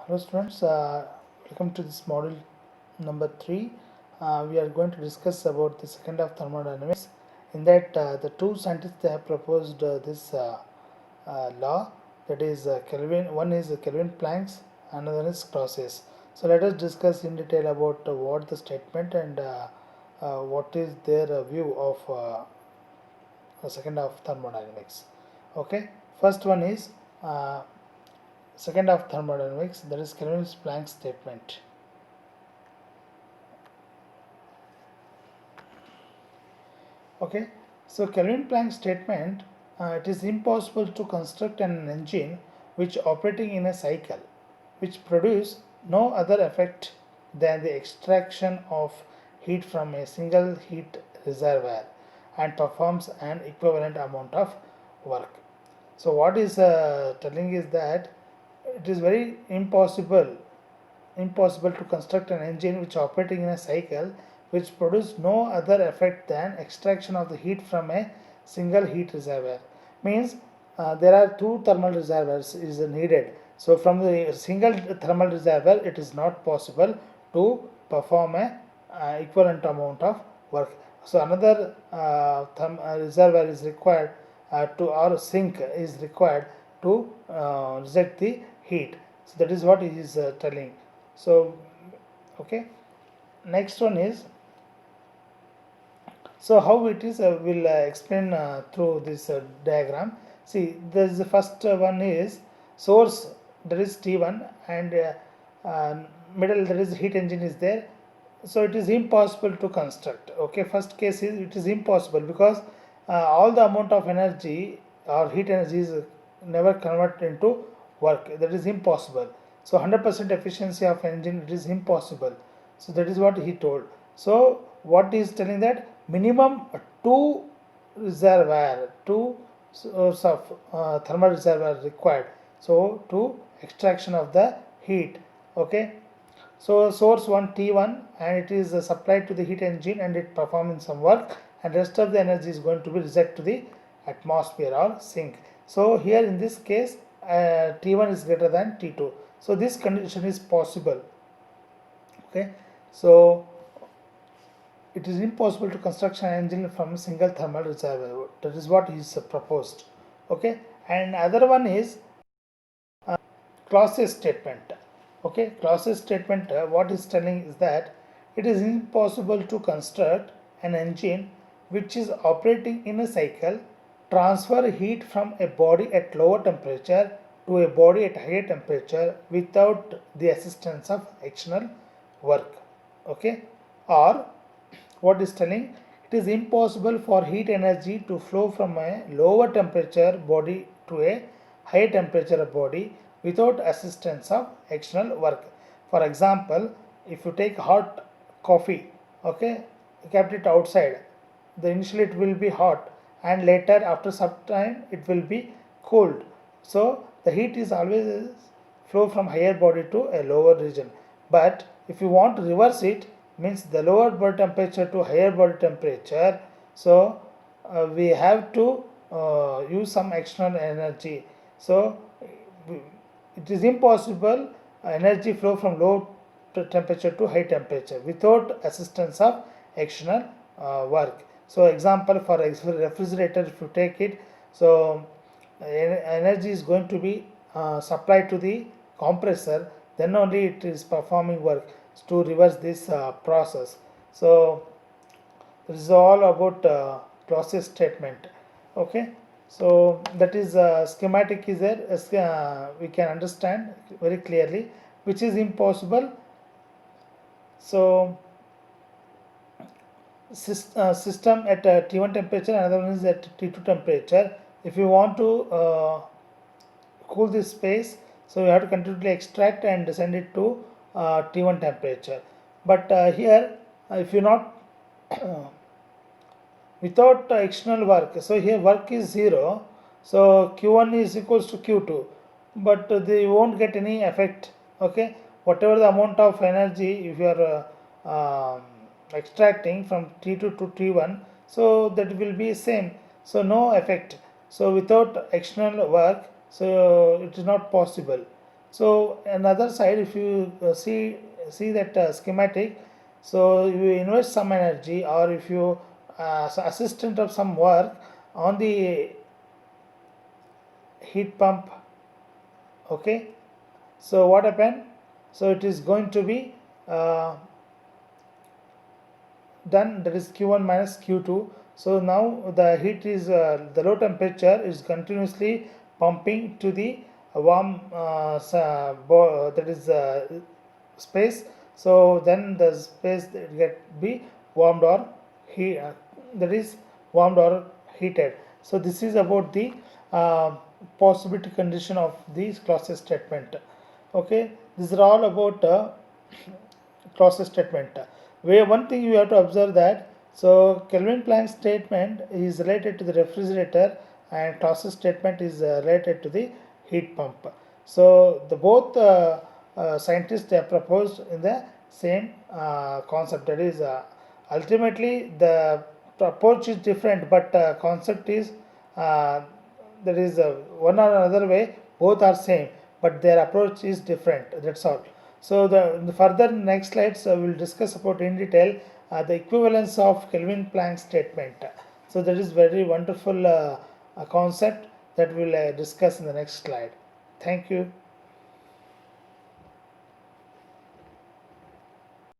Hello students, welcome to this module number 3. We are going to discuss about the second of thermodynamics. In that the two scientists they have proposed this law, that is Kelvin. One is Kelvin Planck's, another is Clausius. So let us discuss in detail about what the statement and what is their view of the second of thermodynamics. Okay, first one is second of thermodynamics, that is Kelvin Planck's statement. Okay, so Kelvin Planck's statement, it is impossible to construct an engine which operating in a cycle which produce no other effect than the extraction of heat from a single heat reservoir and performs an equivalent amount of work. So what is telling is that it is very impossible to construct an engine which operating in a cycle which produce no other effect than extraction of the heat from a single heat reservoir. Means there are two thermal reservoirs is needed. So from the single thermal reservoir it is not possible to perform a equivalent amount of work. So another reservoir is required or sink is required to reject the heat. So that is what he is telling. So okay, next one is, so how it is will explain through this diagram. See, there is the first one is source, there is T1, and middle there is heat engine is there. So it is impossible to construct. Okay, first case is it is impossible because all the amount of energy or heat energy is never converted into work. That is impossible. So 100% efficiency of engine, it is impossible. So that is what he told. So what he is telling that minimum two source of thermal reservoir required. So to extraction of the heat. Okay. So source 1 T1 and it is supplied to the heat engine and it performing some work, and rest of the energy is going to be rejected to the atmosphere or sink. So here in this case T1 is greater than T2. So this condition is possible. Okay. So it is impossible to construct an engine from a single thermal reservoir. That is what is proposed. Okay. And other one is Clausius statement. Okay, Clausius statement, what is telling is that it is impossible to construct an engine which is operating in a cycle, transfer heat from a body at lower temperature to a body at higher temperature without the assistance of external work. Okay, or what is telling, it is impossible for heat energy to flow from a lower temperature body to a higher temperature body without assistance of external work. For example, if you take hot coffee, okay, you kept it outside, then initially it will be hot and later after some time it will be cooled. So the heat is always flow from higher body to a lower region. But if you want to reverse it, means the lower body temperature to higher body temperature, so we have to use some external energy. So it is impossible energy flow from low temperature to high temperature without assistance of external work. So example for refrigerator, if you take it, so energy is going to be supplied to the compressor, then only it is performing work to reverse this process. So this is all about Clausius statement. Okay. So that is schematic is there, we can understand very clearly which is impossible. So system at T1 temperature, another one is at T2 temperature. If you want to cool this space, so you have to continually extract and send it to T1 temperature. But here if you not without external work, so here work is 0, so Q1 is equals to Q2, but they won't get any effect. Okay, whatever the amount of energy if you are extracting from T2 to T1, so that will be same, so no effect. So without external work, so it is not possible. So another side, if you see that schematic, so you invest some energy, or if you assistant of some work on the heat pump, okay. So what happened? So it is going to be uh, done, that is Q1 minus Q2. So now the heat is the low temperature is continuously pumping to the warm that is space. So then the space that get be warmed or heat, that is warmed or heated. So this is about the uh, possibility condition of these clauses statement. Okay, these are all about clauses statement. Where one thing you have to observe that, so Kelvin Planck statement is related to the refrigerator and clauses statement is related to the heat pump. So the both scientists, they have proposed in the same concept, that is ultimately the approach is different, but concept is uh, that is one or another way, both are same, but their approach is different, that's all. So the further next slides we will discuss about in detail the equivalence of Kelvin Planck statement. So that is very wonderful concept that we will discuss in the next slide. Thank you.